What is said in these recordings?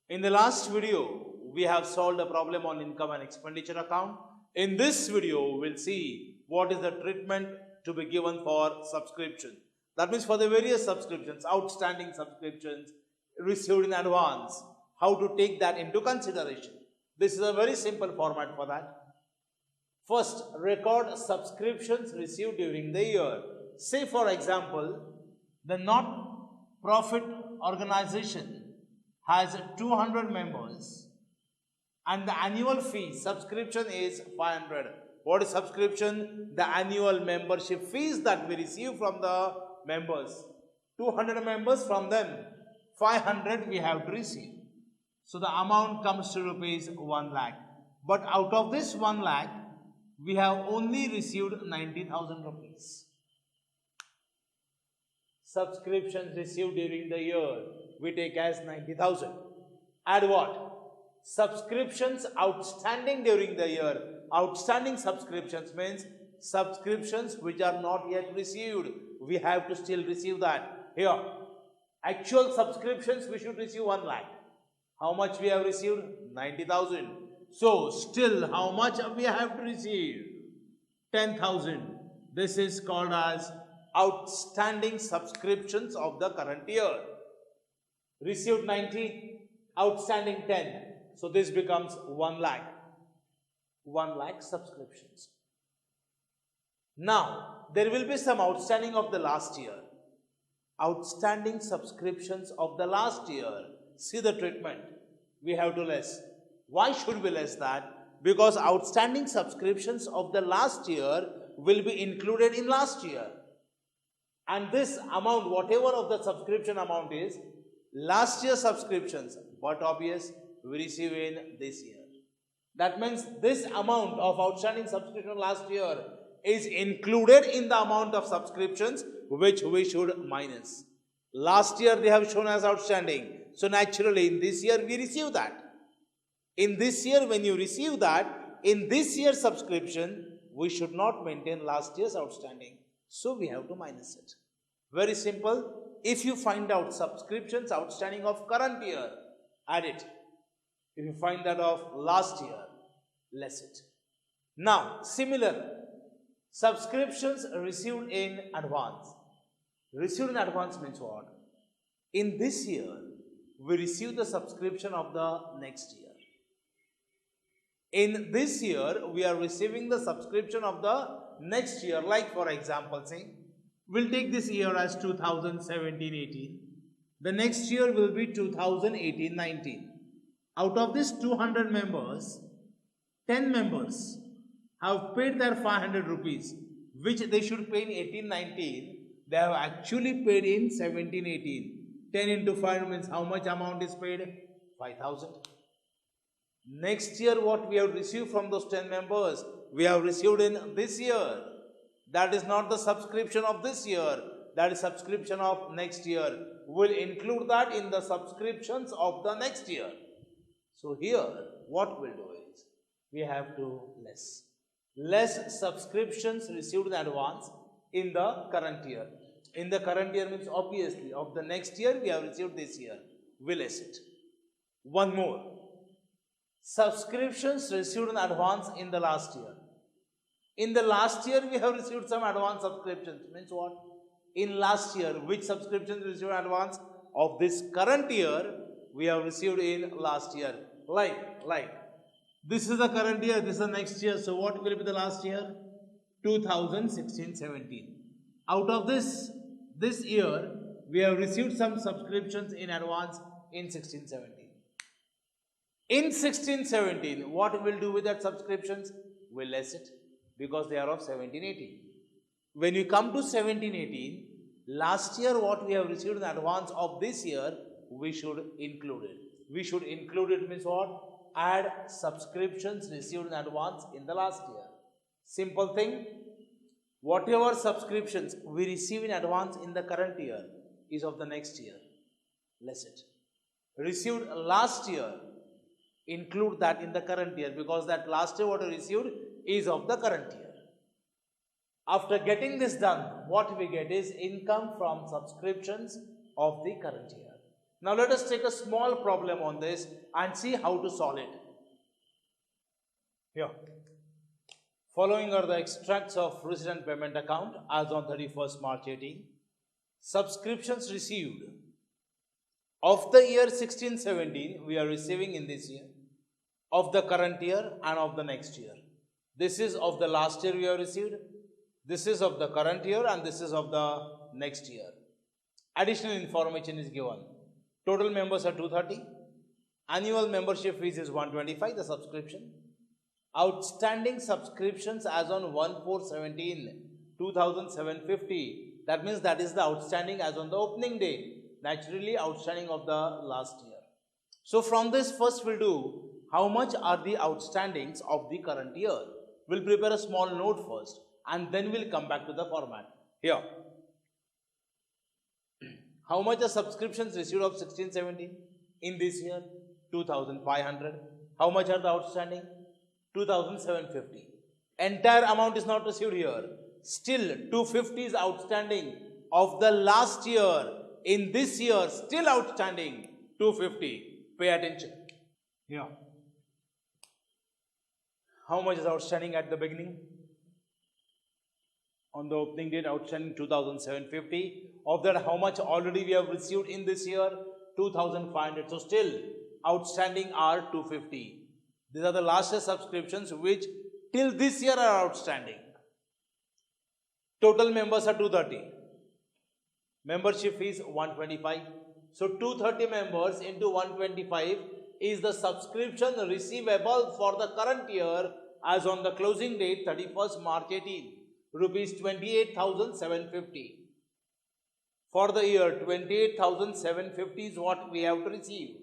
In the last video, we have solved a problem on income and expenditure account. In this video, we'll see what is the treatment to be given for subscription. That means for the various subscriptions, outstanding subscriptions received in advance, how to take that into consideration. This is a very simple format for that. First, record subscriptions received during the year. Say for example, the not-profit organization has 200 members and the annual fee subscription is 500. What is subscription? The annual membership fees that we receive from the members. 200 members, from them 500 we have to receive. So the amount comes to rupees 1 lakh. But out of this 1 lakh, we have only received 90,000 rupees. Subscriptions received during the year, we take as 90,000. Add what? Subscriptions outstanding during the year. Outstanding subscriptions means subscriptions which are not yet received. We have to still receive that. Here, actual subscriptions we should receive 1 lakh. How much we have received? 90,000. So, still how much we have to receive? 10,000. This is called as outstanding subscriptions of the current year. Received 90, outstanding 10. So, this becomes 1 lakh. 1 lakh subscriptions. Now, there will be some outstanding of the last year. Outstanding subscriptions of the last year. See the treatment. We have to less. Why should we less that? Because outstanding subscriptions of the last year will be included in last year. And this amount, whatever of the subscription amount is, last year subscriptions, but obvious, we receive in this year. That means this amount of outstanding subscription last year is included in the amount of subscriptions which we should minus. Last year they have shown as outstanding. So naturally in this year we receive that. In this year when you receive that, in this year's subscription, we should not maintain last year's outstanding. So we have to minus it. Very simple. If you find out subscriptions outstanding of current year, add it. If you find that of last year, less it. Now, similar, subscriptions received in advance. Received in advance means what? In this year, we receive the subscription of the next year. In this year, we are receiving the subscription of the next year. Like for example, say, we'll take this year as 2017-18. The next year will be 2018-19. Out of this 200 members, 10 members have paid their 500 rupees, which they should pay in 18-19. They have actually paid in 17-18. 10 into 5 means how much amount is paid? 5,000. Next year, what we have received from those 10 members, we have received in this year. That is not the subscription of this year. That is subscription of next year. We'll include that in the subscriptions of the next year. So here, what we'll do is, we have to less. Less subscriptions received in advance in the current year. In the current year means obviously of the next year we have received this year. We less it. One more. Subscriptions received in advance in the last year. In the last year we have received some advance subscriptions. Means what? In last year, which subscriptions received in advance? Of this current year, we have received in last year. Like. This is the current year, this is the next year. So what will be the last year? 2016-17. Out of this year, we have received some subscriptions in advance in 16-17. In 16-17, what we'll do with that subscriptions? We'll less it because they are of 17-18. When you come to 17-18, last year what we have received in advance of this year, we should include it. We should include it means what? Add subscriptions received in advance in the last year. Simple thing. Whatever subscriptions we receive in advance in the current year is of the next year. Less it. Received last year, include that in the current year because that last year what we received is of the current year. After getting this done, what we get is income from subscriptions of the current year. Now let us take a small problem on this and see how to solve it. Here. Following are the extracts of receipt and payment account as on 31st March 18. Subscriptions received of the year 16-17 we are receiving in this year, of the current year and of the next year. This is of the last year we have received, this is of the current year and this is of the next year. Additional information is given. Total members are 230. Annual membership fees is 125, the subscription. Outstanding subscriptions as on 1/4/17, 2,750. That means that is the outstanding as on the opening date. Naturally outstanding of the last year. So from this first we'll do how much are the outstandings of the current year. We'll prepare a small note first and then we'll come back to the format. Here. How much are subscriptions received of 16-17 in this year? 2,500. How much are the outstanding? 2,750. Entire amount is not received here. Still 250 is outstanding of the last year. In this year still outstanding 250. Pay attention. Here. How much is outstanding at the beginning? On the opening date outstanding 2,750. Of that how much already we have received in this year? 2,500. So still outstanding are 250. These are the last year subscriptions which till this year are outstanding. Total members are 230. Membership fees 125. So 230 members into 125 is the subscription receivable for the current year as on the closing date 31st March 18. Rupees 28,750. For the year 28,750 is what we have to receive.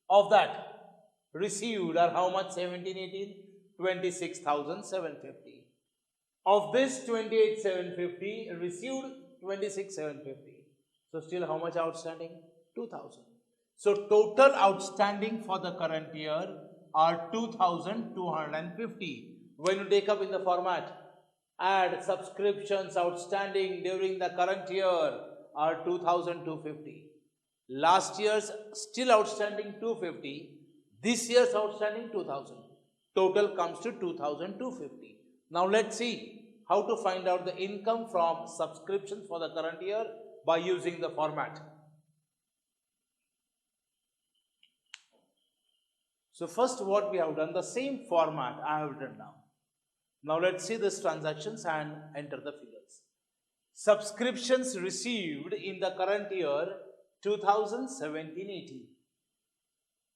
Of that received are how much? 17-18? 26,750. Of this 28,750 received 26,750. So still how much outstanding? 2,000. So total outstanding for the current year are 2,250. When you take up in the format, add subscriptions outstanding during the current year are 2,250. Last year's still outstanding 250. This year's outstanding 2,000. Total comes to 2,250. Now let's see how to find out the income from subscriptions for the current year by using the format. So first what we have done, the same format I have written now. Now let's see these transactions and enter the figures. Subscriptions received in the current year 2017-18.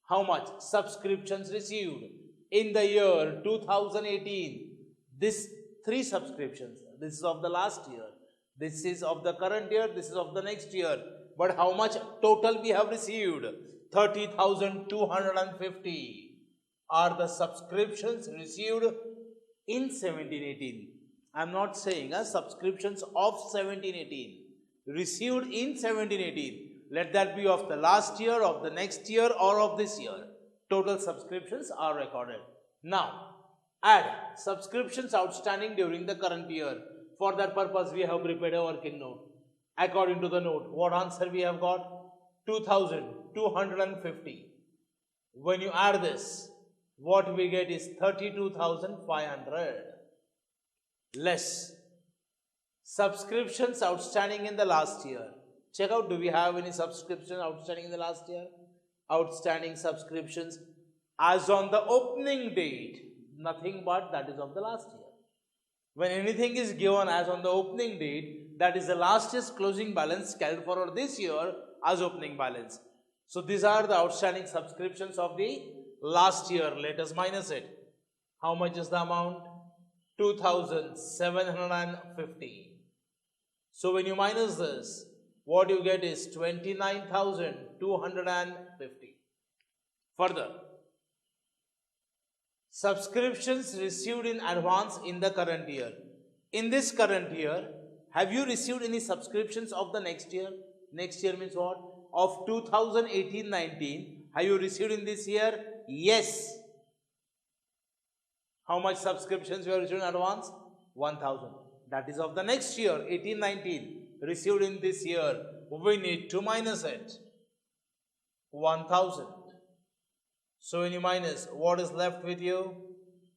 How much? Subscriptions received in the year 2018. This 3 subscriptions. This is of the last year. This is of the current year. This is of the next year. But how much total we have received? 30,250 are the subscriptions received in 17-18. I am not saying subscriptions of 17-18 received in 17-18. Let that be of the last year, of the next year or of this year. Total subscriptions are recorded. Now add subscriptions outstanding during the current year. For that purpose we have prepared a working note. According to the note, what answer we have got? 2,250. When you add this, what we get is 32,500 less subscriptions outstanding in the last year. Check out, do we have any subscription outstanding in the last year? Outstanding subscriptions as on the opening date, nothing but that is of the last year. When anything is given as on the opening date, that is the last year's closing balance carried forward this year as opening balance. So these are the outstanding subscriptions of the last year. Let us minus it. How much is the amount? 2,750. So when you minus this, what you get is 29,250. Further, subscriptions received in advance in the current year. In this current year, have you received any subscriptions of the next year? Next year means what? Of 2018-19, have you received in this year? Yes. How much subscriptions you have received in advance? 1,000. That is of the next year, 18-19, received in this year. We need to minus it. 1000. So when you minus, what is left with you?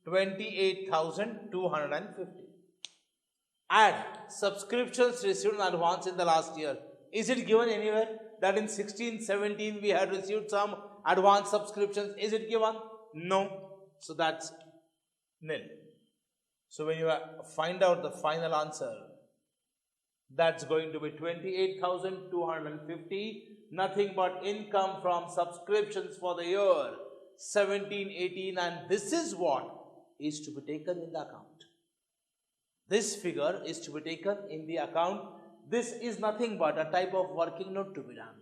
28,250. Add subscriptions received in advance in the last year. Is it given anywhere that in 16-17 we had received some advance subscriptions? Is it given? No. So that's nil. So when you find out the final answer, that's going to be 28,250, nothing but income from subscriptions for the year 17-18, and this is what is to be taken in the account. This figure is to be taken in the account. This is nothing but a type of working note to be done.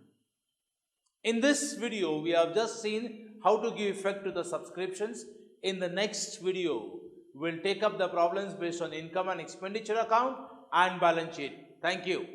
In this video, we have just seen how to give effect to the subscriptions. In the next video, we'll take up the problems based on income and expenditure account and balance sheet. Thank you.